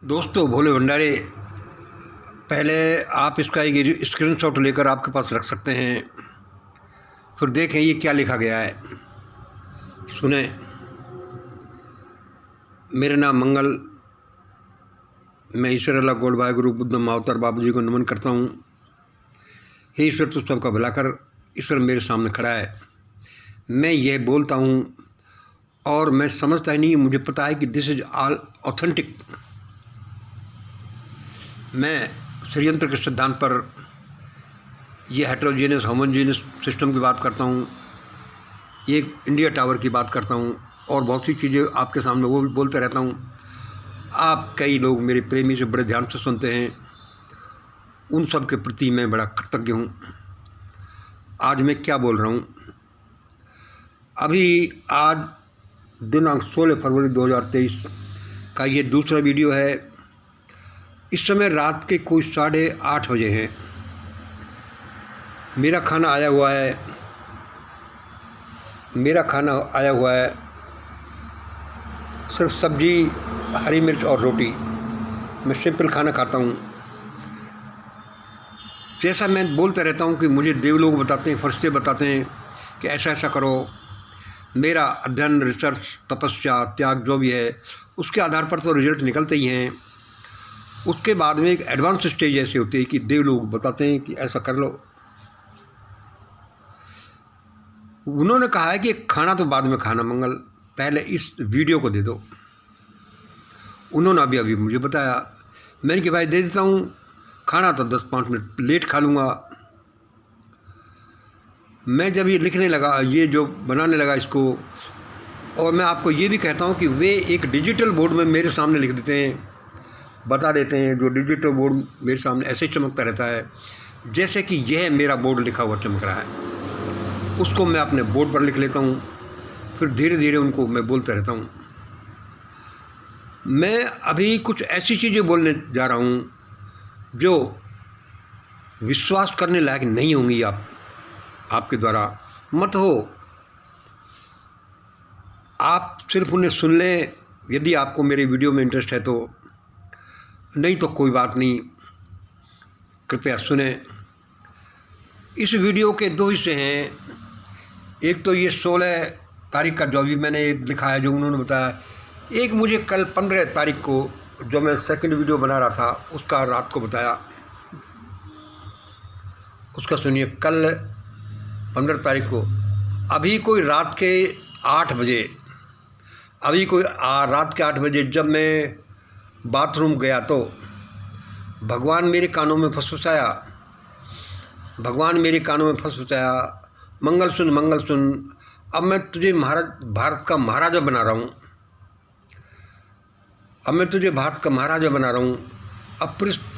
दोस्तों भोले भंडारे, पहले आप इसका एक स्क्रीनशॉट लेकर आपके पास रख सकते हैं। फिर देखें ये क्या लिखा गया है, सुने। मेरा नाम मंगल, मैं ईश्वर अल्लाह गॉड वाहेगुरु बुद्धम अवतार बाबू जी को नमन करता हूँ। हे ईश्वर, तो सबका भला कर। ईश्वर मेरे सामने खड़ा है, मैं यह बोलता हूँ और मैं समझता ही नहीं, मुझे पता है कि दिस इज ऑल ऑथेंटिक। मैं षड्यंत्र के सिद्धांत पर यह हेटेरोजेनियस होमोजेनियस सिस्टम की बात करता हूँ, एक इंडिया टावर की बात करता हूँ और बहुत सी चीज़ें आपके सामने वो बोलते रहता हूँ। आप कई लोग मेरे प्रेमी से बड़े ध्यान से सुनते हैं, उन सब के प्रति मैं बड़ा कृतज्ञ हूँ। आज मैं क्या बोल रहा हूँ, अभी आज दिनांक 16 फरवरी 2023 का ये दूसरा वीडियो है। इस समय रात के कोई 8:30 बजे हैं। मेरा खाना आया हुआ है सिर्फ सब्जी, हरी मिर्च और रोटी। मैं सिंपल खाना खाता हूँ। जैसा मैं बोलता रहता हूँ कि मुझे देव लोग बताते हैं, फरिश्ते बताते हैं कि ऐसा ऐसा करो। मेरा अध्ययन, रिसर्च, तपस्या, त्याग जो भी है, उसके आधार पर तो रिजल्ट निकलते ही हैं। उसके बाद में एक एडवांस स्टेज ऐसी होती है कि देव लोग बताते हैं कि ऐसा कर लो। उन्होंने कहा है कि खाना तो बाद में खाना, मंगल पहले इस वीडियो को दे दो। उन्होंने अभी मुझे बताया, मैंने कि भाई दे देता हूँ, खाना तो 10-5 मिनट लेट खा लूँगा। मैं जब ये लिखने लगा, ये जो बनाने लगा इसको, और मैं आपको ये भी कहता हूँ कि वे एक डिजिटल बोर्ड में मेरे सामने लिख देते हैं, बता देते हैं। जो डिजिटल बोर्ड मेरे सामने ऐसे चमकता रहता है जैसे कि यह मेरा बोर्ड लिखा हुआ चमक रहा है। उसको मैं अपने बोर्ड पर लिख लेता हूँ, फिर धीरे धीरे उनको मैं बोलता रहता हूँ। मैं अभी कुछ ऐसी चीज़ें बोलने जा रहा हूँ जो विश्वास करने लायक नहीं होंगी। आपके द्वारा मत हो, आप सिर्फ उन्हें सुन लें यदि आपको मेरे वीडियो में इंटरेस्ट है तो, नहीं तो कोई बात नहीं, कृपया सुने। इस वीडियो के 2 हिस्से हैं। एक तो ये 16 तारीख का जो भी मैंने लिखा है, जो उन्होंने बताया। एक मुझे कल 15 तारीख को जो मैं सेकंड वीडियो बना रहा था, उसका रात को बताया, उसका सुनिए। कल 15 तारीख को अभी कोई रात के 8 बजे रात के 8 बजे जब मैं बाथरूम गया तो भगवान मेरे कानों में फुसफुसाया। मंगल सुन, अब मैं तुझे भारत का महाराजा बना रहा हूँ।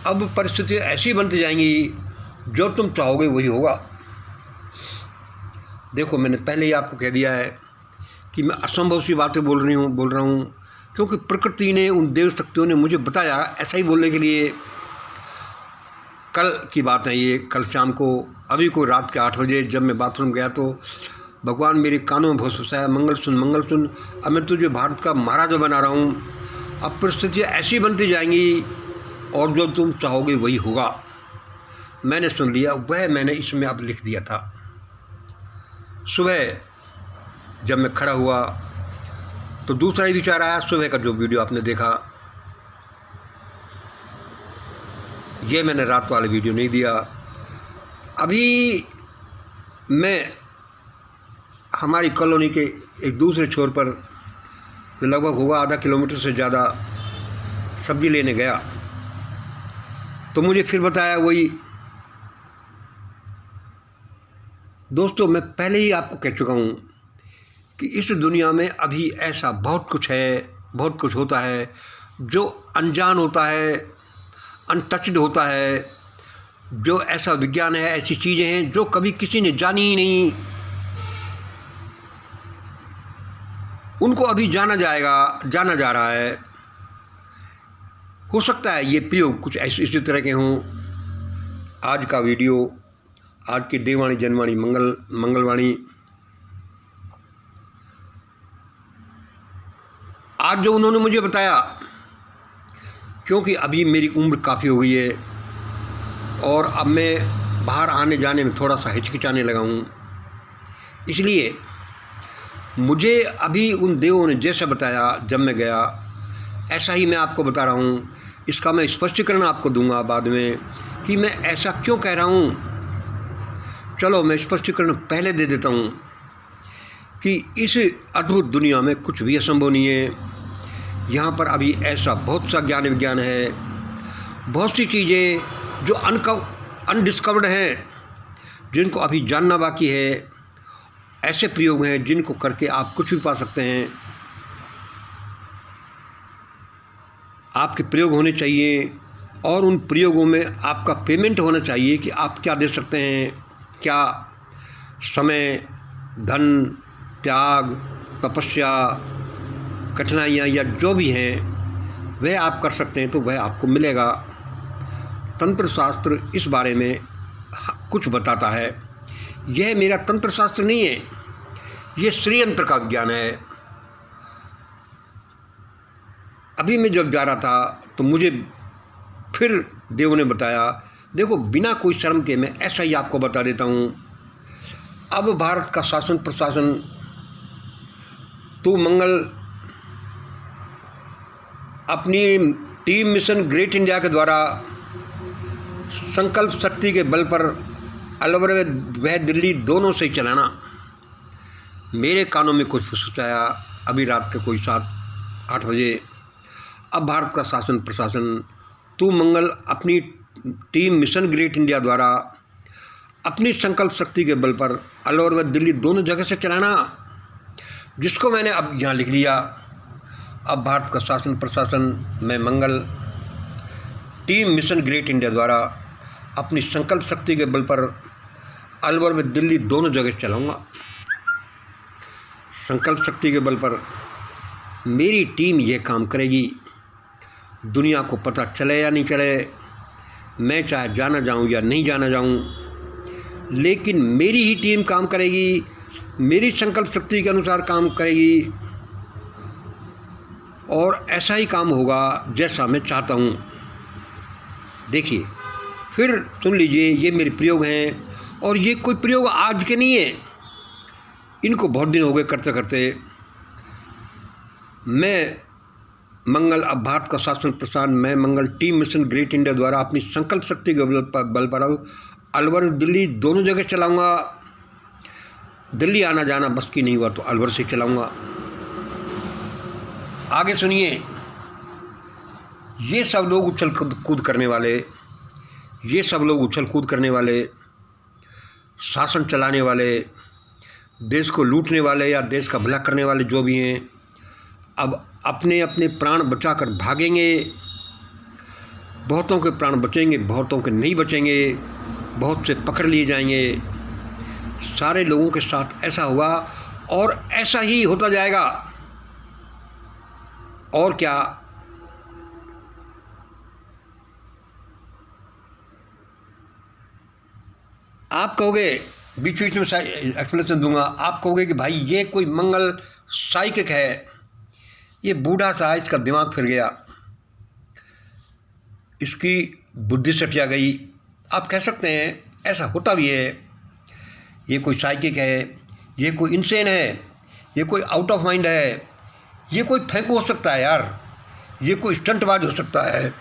अब परिस्थिति ऐसी बनती जाएंगी, जो तुम चाहोगे वही होगा। देखो, मैंने पहले ही आपको कह दिया है कि मैं असंभव सी बातें बोल रहा हूँ, क्योंकि प्रकृति ने, उन देव शक्तियों ने मुझे बताया ऐसा ही बोलने के लिए। कल की बात है ये, कल शाम को अभी को रात के 8 बजे जब मैं बाथरूम गया तो भगवान मेरे कानों में फुसफुसाया, मंगल सुन, अब मैं तुझे भारत का महाराजा बना रहा हूँ। अब परिस्थितियाँ ऐसी बनती जाएंगी और जो तुम चाहोगे वही होगा। मैंने सुन लिया, वह मैंने इसमें अब लिख दिया था। सुबह जब मैं खड़ा हुआ तो दूसरा ही विचार आया। सुबह का जो वीडियो आपने देखा, ये मैंने रात वाला वीडियो नहीं दिया। अभी मैं हमारी कॉलोनी के एक दूसरे छोर पर, जो लगभग होगा आधा किलोमीटर से ज़्यादा, सब्जी लेने गया तो मुझे फिर बताया वही। दोस्तों, मैं पहले ही आपको कह चुका हूँ कि इस दुनिया में अभी ऐसा बहुत कुछ होता है जो अनजान होता है, अनटच्ड होता है। जो ऐसा विज्ञान है, ऐसी चीज़ें हैं जो कभी किसी ने जानी ही नहीं, उनको अभी जाना जा रहा है। हो सकता है ये प्रयोग कुछ इसी तरह के हों। आज का वीडियो, आज की देववाणी जनवाणी मंगलवाणी, आज जो उन्होंने मुझे बताया क्योंकि अभी मेरी उम्र काफ़ी हो गई है और अब मैं बाहर आने जाने में थोड़ा सा हिचकिचाने लगा हूँ, इसलिए मुझे अभी उन देवों ने जैसा बताया जब मैं गया, ऐसा ही मैं आपको बता रहा हूँ। इसका मैं स्पष्टीकरण आपको दूंगा बाद में कि मैं ऐसा क्यों कह रहा हूँ। चलो मैं स्पष्टीकरण पहले दे देता हूँ कि इस अद्भुत दुनिया में कुछ भी असंभव नहीं है। यहाँ पर अभी ऐसा बहुत सा ज्ञान विज्ञान है, बहुत सी चीज़ें जो अनडिस्कवर्ड हैं, जिनको अभी जानना बाकी है। ऐसे प्रयोग हैं जिनको करके आप कुछ भी पा सकते हैं। आपके प्रयोग होने चाहिए और उन प्रयोगों में आपका पेमेंट होना चाहिए कि आप क्या दे सकते हैं, क्या समय, धन, त्याग, तपस्या, कठिनाइयाँ या जो भी हैं वह आप कर सकते हैं तो वह आपको मिलेगा। तंत्र शास्त्र इस बारे में कुछ बताता है। यह मेरा तंत्र शास्त्र नहीं है, यह श्रीयंत्र का विज्ञान है। अभी मैं जब जा रहा था तो मुझे फिर देव ने बताया, देखो बिना कोई शर्म के मैं ऐसा ही आपको बता देता हूँ। अब भारत का शासन प्रशासन तो मंगल अपनी टीम मिशन ग्रेट इंडिया के द्वारा संकल्प शक्ति के बल पर अलवर वह दिल्ली दोनों से चलाना। मेरे कानों में कुछ फुसफुसाया अभी रात के कोई 7-8 बजे। अब भारत का शासन प्रशासन तू मंगल अपनी टीम मिशन ग्रेट इंडिया द्वारा अपनी संकल्प शक्ति के बल पर अलवर व दिल्ली दोनों जगह से चलाना, जिसको मैंने अब यहाँ लिख लिया। अब भारत का शासन प्रशासन मैं मंगल टीम मिशन ग्रेट इंडिया द्वारा अपनी संकल्प शक्ति के बल पर अलवर व दिल्ली दोनों जगह चलाऊँगा। संकल्प शक्ति के बल पर मेरी टीम ये काम करेगी। दुनिया को पता चले या नहीं चले, मैं चाहे जाना जाऊं या नहीं जाना जाऊं, लेकिन मेरी ही टीम काम करेगी, मेरी संकल्प शक्ति के अनुसार काम करेगी और ऐसा ही काम होगा जैसा मैं चाहता हूं। देखिए, फिर सुन लीजिए, ये मेरे प्रयोग हैं और ये कोई प्रयोग आज के नहीं है, इनको बहुत दिन हो गए करते करते। मैं मंगल अब भारत का शासन प्रशासन मैं मंगल टीम मिशन ग्रेट इंडिया द्वारा अपनी संकल्प शक्ति के बल पर अलवर दिल्ली दोनों जगह चलाऊंगा। दिल्ली आना जाना बस की नहीं हुआ तो अलवर से चलाऊंगा। आगे सुनिए, ये सब लोग उछल कूद करने वाले, ये सब लोग उछल कूद करने वाले, शासन चलाने वाले, देश को लूटने वाले या देश का भला करने वाले जो भी हैं, अब अपने अपने प्राण बचाकर भागेंगे। बहुतों के प्राण बचेंगे, बहुतों के नहीं बचेंगे, बहुत से पकड़ लिए जाएंगे। सारे लोगों के साथ ऐसा हुआ और ऐसा ही होता जाएगा। और क्या, आप कहोगे, बीच बीच में एक्सप्लेनेशन दूंगा, आप कहोगे कि भाई ये कोई मंगल साइकिक है, ये बूढ़ा सा, इसका दिमाग फिर गया, इसकी बुद्धि सटिया गई। आप कह सकते हैं, ऐसा होता भी है। ये कोई साइकिक है, ये कोई इंसेन है, ये कोई आउट ऑफ माइंड है, ये कोई फेंकू हो सकता है यार, ये कोई स्टंटबाज हो सकता है,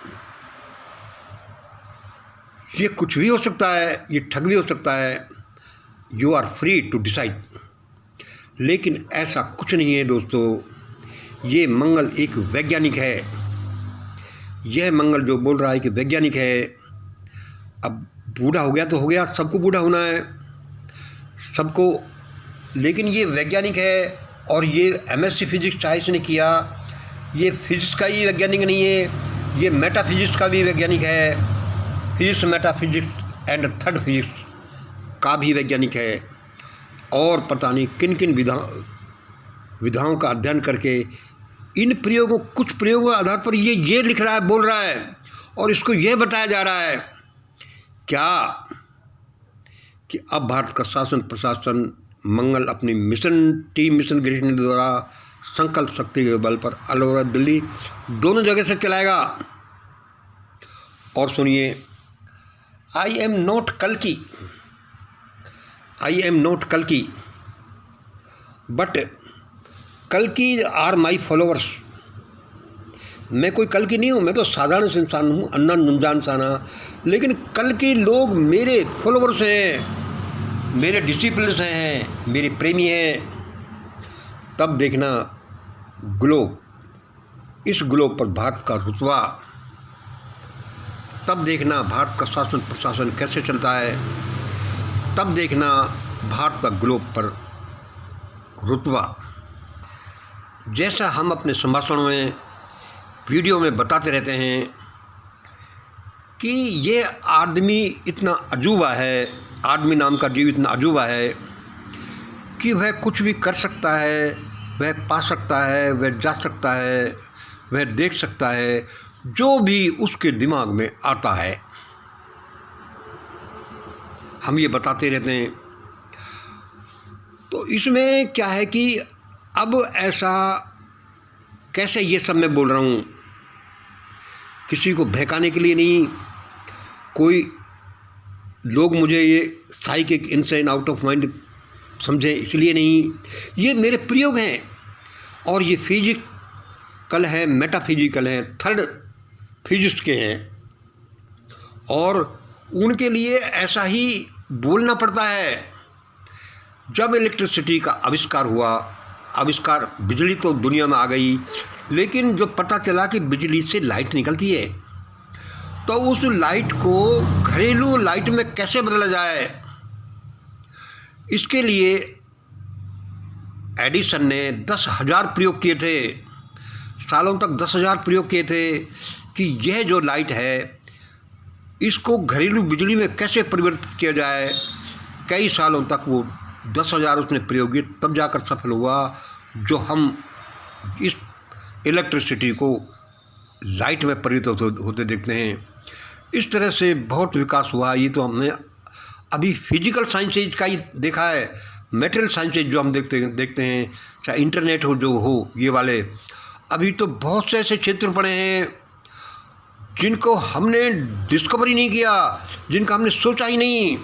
ये कुछ भी हो सकता है, ये ठग भी हो सकता है। You are free to decide. लेकिन ऐसा कुछ नहीं है दोस्तों। ये मंगल एक वैज्ञानिक है। यह मंगल जो बोल रहा है कि वैज्ञानिक है। अब बूढ़ा हो गया तो हो गया, सबको बूढ़ा होना है, सबको। लेकिन ये वैज्ञानिक है और ये एमएससी फिजिक्स साइंस ने किया। ये फिजिक्स का ही वैज्ञानिक नहीं है, ये मेटाफिजिक्स का भी वैज्ञानिक है। Physics, metaphysics and third physics का भी वैज्ञानिक है। और पता नहीं किन किन विधाओं का अध्ययन करके इन प्रयोगों, कुछ प्रयोगों के आधार पर ये लिख रहा है, बोल रहा है और इसको ये बताया जा रहा है क्या कि अब भारत का शासन प्रशासन मंगल अपनी टीम मिशन ग्रेट इंडिया द्वारा संकल्प शक्ति के बल पर अलवर दिल्ली दोनों जगह से चलाएगा। और सुनिए, आई एम नॉट कल्कि, आई एम नॉट कल्कि, बट कल्कि आर माई फॉलोअर्स। मैं कोई कल्कि नहीं हूँ, मैं तो साधारण इंसान हूँ, अन्ना नुंजा इंसाना, लेकिन कल्कि लोग मेरे फॉलोअर्स हैं, मेरे डिसिपल्स हैं, मेरे प्रेमी हैं। तब देखना ग्लोब, इस ग्लोब पर भारत का रुतबा, तब देखना भारत का शासन प्रशासन कैसे चलता है, तब देखना भारत का ग्लोब पर रुतबा। जैसा हम अपने संभाषणों में, वीडियो में बताते रहते हैं कि ये आदमी इतना अजूबा है, आदमी नाम का जीव इतना अजूबा है कि वह कुछ भी कर सकता है, वह पा सकता है, वह जा सकता है, वह देख सकता है, जो भी उसके दिमाग में आता है। हम ये बताते रहते हैं। तो इसमें क्या है कि अब ऐसा कैसे ये सब मैं बोल रहा हूँ, किसी को बहकाने के लिए नहीं, कोई लोग मुझे ये psychic inside out of mind समझे इसलिए नहीं, ये मेरे प्रयोग हैं और ये फिजिकल है, मेटाफिजिकल है, थर्ड फिजिक्स के हैं और उनके लिए ऐसा ही बोलना पड़ता है। जब इलेक्ट्रिसिटी का आविष्कार हुआ, आविष्कार बिजली तो दुनिया में आ गई, लेकिन जो पता चला कि बिजली से लाइट निकलती है, तो उस लाइट को घरेलू लाइट में कैसे बदला जाए, इसके लिए एडिसन ने 10,000 प्रयोग किए थे, सालों तक 10,000 प्रयोग किए थे कि यह जो लाइट है इसको घरेलू बिजली में कैसे परिवर्तित किया जाए। कई सालों तक वो 10,000 उसने प्रयोग किए, तब जाकर सफल हुआ जो हम इस इलेक्ट्रिसिटी को लाइट में परिवर्तित होते देखते हैं। इस तरह से बहुत विकास हुआ। ये तो हमने अभी फिजिकल साइंसेज का ही देखा है, मेटेरियल साइंसेज जो हम देखते हैं, चाहे इंटरनेट हो जो हो, ये वाले अभी तो बहुत से ऐसे क्षेत्र पड़े हैं जिनको हमने डिस्कवर ही नहीं किया, जिनका हमने सोचा ही नहीं।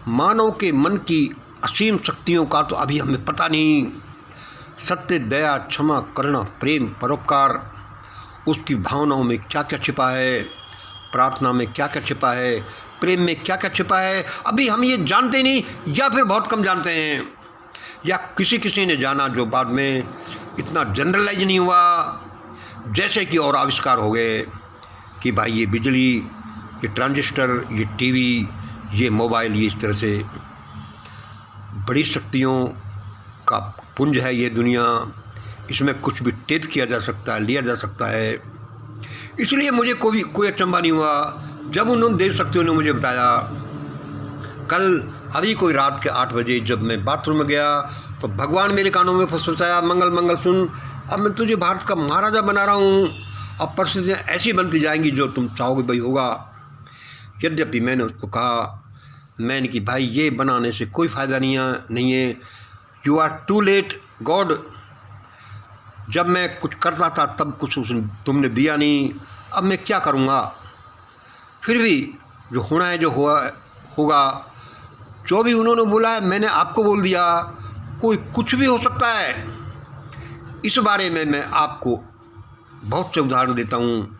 मानव के मन की असीम शक्तियों का तो अभी हमें पता नहीं। सत्य, दया, क्षमा, करुणा, प्रेम, परोपकार, उसकी भावनाओं में क्या क्या छिपा है, प्रार्थना में क्या क्या छिपा है, प्रेम में क्या क्या छिपा है, अभी हम ये जानते नहीं या फिर बहुत कम जानते हैं, या किसी ने जाना जो बाद में इतना जनरलाइज नहीं हुआ। जैसे कि और आविष्कार हो गए कि भाई ये बिजली, ये ट्रांजिस्टर, ये टीवी, ये मोबाइल, ये इस तरह से बड़ी शक्तियों का पुंज है ये दुनिया। इसमें कुछ भी टेप किया जा सकता है, लिया जा सकता है। इसलिए मुझे कोई अचंभा नहीं हुआ जब उन्होंने देव शक्तियों ने मुझे बताया। कल अभी कोई रात के 8 बजे जब मैं बाथरूम में गया तो भगवान मेरे कानों में फुसफुसाया, मंगल मंगल सुन, अब मैं तुझे भारत का महाराजा बना रहा हूँ, अब परिस्थितियाँ ऐसी बनती जाएंगी जो तुम चाहोगे भाई होगा। यद्यपि मैंने उसको कहा, मैंने कि भाई ये बनाने से कोई फ़ायदा नहीं है, you are too late God. जब मैं कुछ करता था तब कुछ तुमने दिया नहीं, अब मैं क्या करूँगा। फिर भी जो होना है जो होगा, जो भी उन्होंने बोला है मैंने आपको बोल दिया। कोई कुछ भी हो सकता है। इस बारे में मैं आपको बहुत से उदाहरण देता हूँ।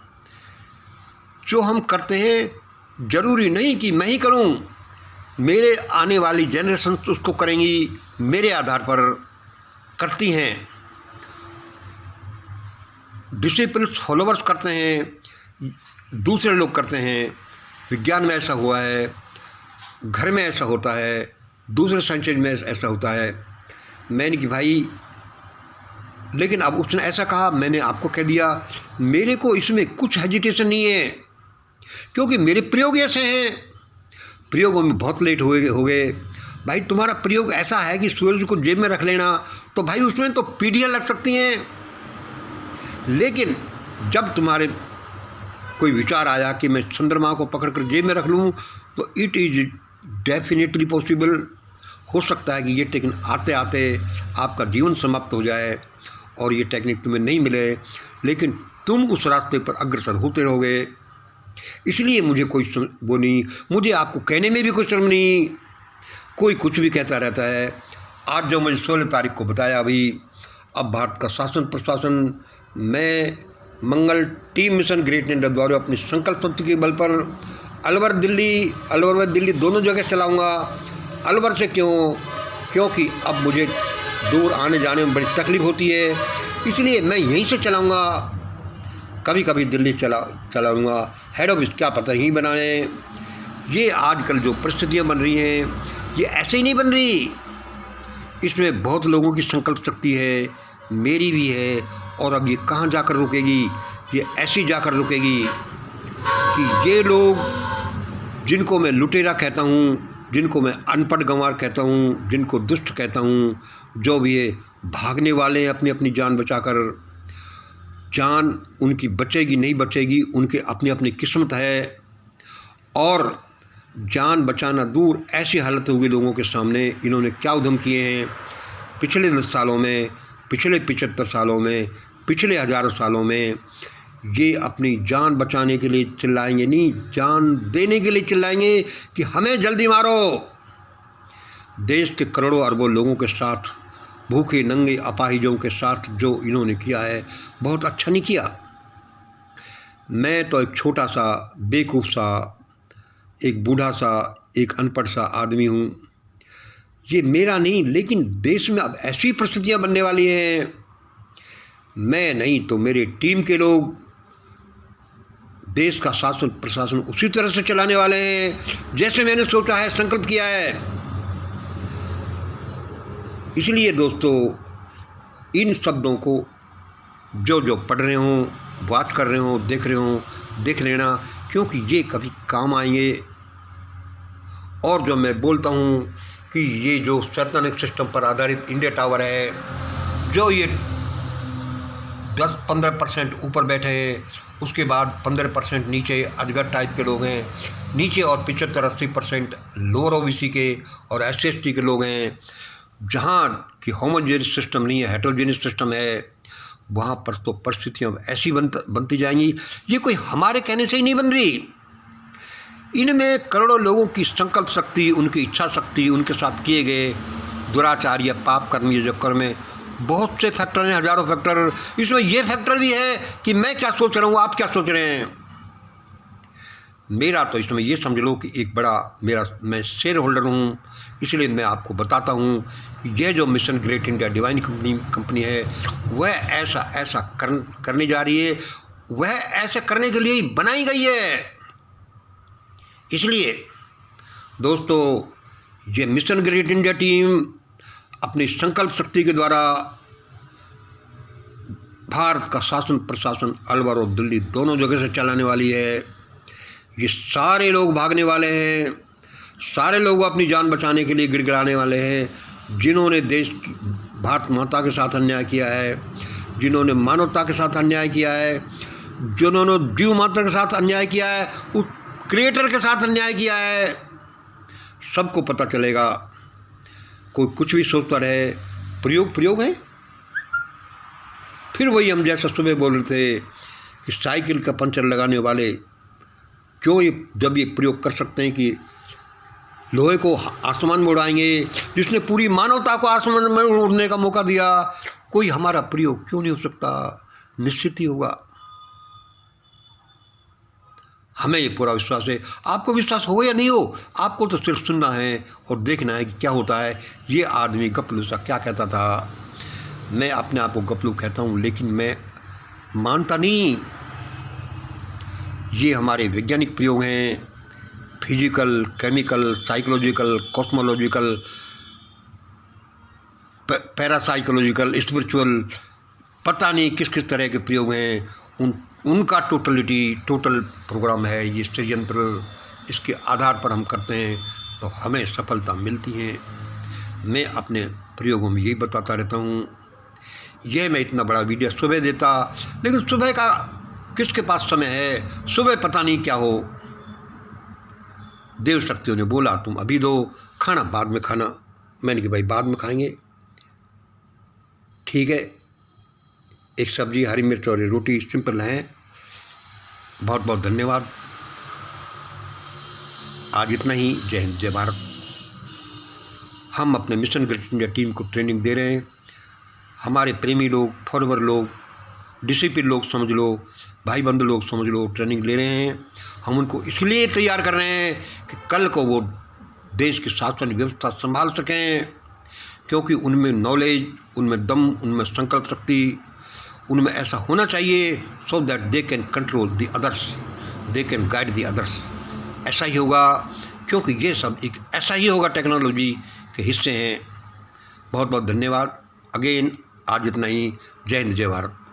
जो हम करते हैं ज़रूरी नहीं कि मैं ही करूँ, मेरे आने वाली जनरेशन उसको करेंगी, मेरे आधार पर करती हैं। डिसिपल्स, फॉलोवर्स करते हैं, दूसरे लोग करते हैं। विज्ञान में ऐसा हुआ है, घर में ऐसा होता है, दूसरे साइंसेज में ऐसा होता है। मैंने कि भाई, लेकिन अब उसने ऐसा कहा, मैंने आपको कह दिया, मेरे को इसमें कुछ हेजिटेशन नहीं है, क्योंकि मेरे प्रयोग ऐसे हैं। प्रयोगों में बहुत लेट हो गए। भाई तुम्हारा प्रयोग ऐसा है कि सूरज को जेब में रख लेना, तो भाई उसमें तो पीढ़ियाँ लग सकती हैं। लेकिन जब तुम्हारे कोई विचार आया कि मैं चंद्रमा को पकड़कर जेब में रख लूँ, तो इट इज़ डेफिनेटली पॉसिबल। हो सकता है कि ये टेक्निक आते आते आपका जीवन समाप्त हो जाए और ये टेक्निक तुम्हें नहीं मिले, लेकिन तुम उस रास्ते पर अग्रसर होते रहोगे। इसलिए मुझे कोई वो नहीं, मुझे आपको कहने में भी कोई शर्म नहीं। कोई कुछ भी कहता रहता है। आज जो मुझे 16 तारीख को बताया अभी, अब भारत का शासन प्रशासन मैं मंगल टीम मिशन ग्रेट इंडिया द्वारा अपनी संकल्प शक्ति के बल पर अलवर दिल्ली दोनों जगह चलाऊँगा। अलवर से क्योंकि अब मुझे दूर आने जाने में बड़ी तकलीफ़ होती है, इसलिए मैं यहीं से चलाऊँगा। कभी कभी दिल्ली चलाऊँगा, हेड ऑफिस क्या पता यहीं बनाए। ये आजकल जो परिस्थितियाँ बन रही हैं ये ऐसे ही नहीं बन रही, इसमें बहुत लोगों की संकल्प शक्ति है, मेरी भी है। और अब ये कहाँ जाकर रुकेगी, ये ऐसी जाकर रुकेगी कि ये लोग जिनको मैं लुटेरा कहता हूँ, जिनको मैं अनपढ़ गंवार कहता हूँ, जिनको दुष्ट कहता हूँ, जो भी ये भागने वाले हैं अपनी अपनी जान बचाकर, जान उनकी बचेगी नहीं बचेगी उनके अपनी अपनी किस्मत है। और जान बचाना दूर, ऐसी हालत होगी लोगों के सामने। इन्होंने क्या उद्यम किए हैं पिछले 10 सालों में, पिछले 75 सालों में, पिछले हज़ारों सालों में। ये अपनी जान बचाने के लिए चिल्लाएंगे नहीं, जान देने के लिए चिल्लाएंगे कि हमें जल्दी मारो। देश के करोड़ों अरबों लोगों के साथ, भूखे नंगे अपाहिजों के साथ जो इन्होंने किया है, बहुत अच्छा नहीं किया। मैं तो एक छोटा सा बेवकूफ़ सा, एक बूढ़ा सा, एक अनपढ़ सा आदमी हूँ। ये मेरा नहीं, लेकिन देश में अब ऐसी परिस्थितियाँ बनने वाली हैं, मैं नहीं तो मेरे टीम के लोग देश का शासन प्रशासन उसी तरह से चलाने वाले हैं जैसे मैंने सोचा है, संकल्प किया है। इसलिए दोस्तों, इन शब्दों को जो पढ़ रहे हों, बात कर रहे हों, देख रहे हों, देख लेना, क्योंकि ये कभी काम आएंगे। और जो मैं बोलता हूँ कि ये जो सैद्धांतिक सिस्टम पर आधारित इंडिया टावर है, जो ये 10-15% ऊपर बैठे हैं, उसके बाद 15% नीचे अजगर टाइप के लोग हैं नीचे, और 75-80% लोअर ओबीसी के और SC/ST के लोग हैं। जहाँ की होमोजेनियस सिस्टम नहीं है, हेटेरोजेनियस सिस्टम है, वहाँ पर तो परिस्थितियाँ ऐसी बनती जाएंगी। ये कोई हमारे कहने से ही नहीं बन रही, इनमें करोड़ों लोगों की संकल्प शक्ति, उनकी इच्छा शक्ति, उनके साथ किए गए दुराचार या पाप कर्म के चक्कर में बहुत से फैक्टर हैं, हज़ारों फैक्टर। इसमें ये फैक्टर भी है कि मैं क्या सोच रहा हूँ, आप क्या सोच रहे हैं। मेरा तो इसमें ये समझ लो कि एक बड़ा मैं शेयर होल्डर हूँ, इसलिए मैं आपको बताता हूँ कि यह जो mission great India divine company है, वह ऐसा करने जा रही है, वह ऐसे करने के लिए ही बनाई गई है। इसलिए दोस्तों, ये मिशन ग्रेट इंडिया टीम अपनी संकल्प शक्ति के द्वारा भारत का शासन प्रशासन अलवर और दिल्ली दोनों जगह से चलाने वाली है। ये सारे लोग भागने वाले हैं, सारे लोग अपनी जान बचाने के लिए गिड़गिड़ाने वाले हैं। जिन्होंने देश की भारत माता के साथ अन्याय किया है, जिन्होंने मानवता के साथ अन्याय किया है, जिन्होंने जीव मात्र के साथ अन्याय किया है, उस क्रिएटर के साथ अन्याय किया है, सबको पता चलेगा। कोई कुछ भी सोचता रहे, प्रयोग है। फिर वही हम जैसा सुबह बोल रहे थे कि साइकिल का पंचर लगाने वाले क्यों जब ये प्रयोग कर सकते हैं कि लोहे को आसमान में उड़ाएंगे, जिसने पूरी मानवता को आसमान में उड़ने का मौका दिया, कोई हमारा प्रयोग क्यों नहीं हो सकता? निश्चित ही होगा। हमें ये पूरा विश्वास है। आपको विश्वास हो या नहीं हो, आपको तो सिर्फ सुनना है और देखना है कि क्या होता है। ये आदमी गपलू सा क्या कहता था, मैं अपने आप को गपलू कहता हूँ, लेकिन मैं मानता नहीं। ये हमारे वैज्ञानिक प्रयोग हैं, physical, chemical, psychological, cosmological, parapsychological, spiritual, पता नहीं किस किस तरह के प्रयोग हैं। उनका टोटल प्रोग्राम है ये षड्यंत्र। इसके आधार पर हम करते हैं तो हमें सफलता मिलती है। मैं अपने प्रयोगों में यही बताता रहता हूँ। यह मैं इतना बड़ा वीडियो सुबह देता, लेकिन सुबह का किसके पास समय है? सुबह पता नहीं क्या हो। देव शक्तियों ने बोला तुम अभी दो, खाना बाद में खाना। मैंने कहा भाई बाद में खाएंगे, ठीक है। एक सब्जी, हरी मिर्च और रोटी सिंपल हैं। बहुत बहुत धन्यवाद। आज इतना ही। जय हिंद, जय भारत। हम अपने मिशन ग्रेट इंडिया टीम को ट्रेनिंग दे रहे हैं। हमारे प्रेमी लोग, फॉलोवर लोग, डिसिप्लिन लोग समझ लो, भाई बंधु लोग समझ लो, ट्रेनिंग ले रहे हैं। हम उनको इसलिए तैयार कर रहे हैं कि कल को वो देश की शासन व्यवस्था संभाल सकें, क्योंकि उनमें नॉलेज, उनमें दम, उनमें संकल्प शक्ति, उनमें ऐसा होना चाहिए so that they can control the others, they can guide the others. ऐसा ही होगा, क्योंकि ये सब एक ऐसा ही होगा, टेक्नोलॉजी के हिस्से हैं। बहुत बहुत धन्यवाद। अगेन आज इतना ही। जय हिंद, जय भारत।